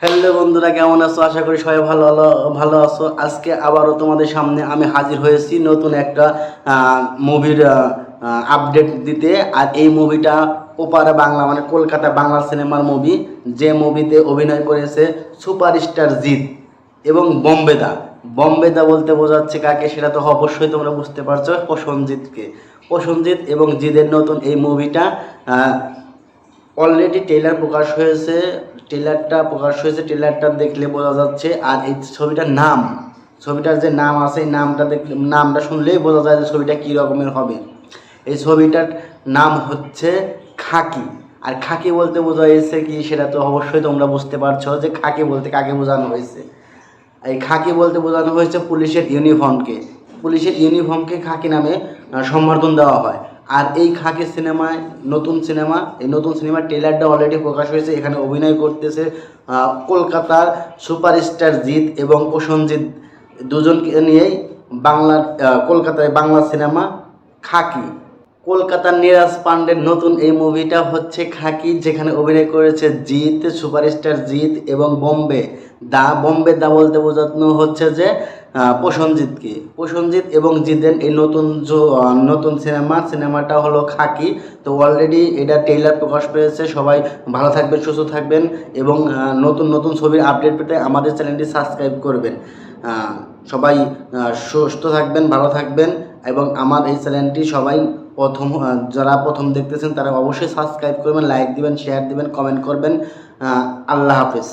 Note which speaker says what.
Speaker 1: Hello বন্ধুরা, কেমন আছো? আশা করি সবাই ভালো ভালো ভালো আছো। আজকে আবারও তোমাদের সামনে আমি হাজির হয়েছি নতুন একটা মুভির আপডেট দিতে। আর এই মুভিটা ওপারে বাংলা মানে কলকাতা বাংলা সিনেমার মুভি, যে মুভিতে অভিনয় করেছে সুপারস্টার জিৎ এবং বম্বেদা। বম্বেদা বলতে বোঝাচ্ছে কাকে, সেটা তো অবশ্যই তোমরা বুঝতে পারছো, প্রসেনজিৎকে। প্রসেনজিৎ এবং জিদের নতুন এই মুভিটা অলরেডি ট্রেলার প্রকাশ হয়েছে। ট্রেলারটা দেখলে বোঝা যাচ্ছে। আর এই ছবিটার যে নাম আছে, এই নামটা দেখলে, নামটা শুনলেই বোঝা যায় যে ছবিটা কী রকমের হবে। এই ছবিটার নাম হচ্ছে খাকি। আর খাকি বলতে বোঝা হয়েছে কি, সেটা তো অবশ্যই তোমরা বুঝতে পারছো যে খাকি বলতে কাকে বোঝানো হয়েছে। এই খাকি বলতে বোঝানো হয়েছে পুলিশের ইউনিফর্মকে খাকি নামে সম্বোধন দেওয়া হয়। আর এই খাকি সিনেমায় নতুন সিনেমার ট্রেলারটা অলরেডি প্রকাশ হয়েছে। এখানে অভিনয় করতেছে কলকাতার সুপারস্টার জিৎ এবং প্রসেনজিৎ, দুজনকে নিয়েই কলকাতায় বাংলা সিনেমা খাকি। কলকাতার নীরাজ পান্ডের নতুন এই মুভিটা হচ্ছে খাকি, যেখানে অভিনয় করেছে সুপারস্টার জিৎ এবং বম্বে দা বলতে বোঝানো হচ্ছে যে প্রসেনজিৎ এবং জিতের এই নতুন সিনেমাটা হলো খাকি। তো অলরেডি এটা ট্রেলার প্রকাশ পেয়েছে। সবাই ভালো থাকবেন, সুস্থ থাকবেন এবং নতুন নতুন ছবির আপডেট পেতে আমাদের চ্যানেলটি সাবস্ক্রাইব করবেন। সবাই সুস্থ থাকবেন, ভালো থাকবেন এবং আমার এই চ্যানেলটি সবাই যারা প্রথম দেখতেছেন তারা অবশ্যই সাবস্ক্রাইব করবেন, লাইক দিবেন, শেয়ার দিবেন, কমেন্ট করবেন। আল্লাহ হাফেজ।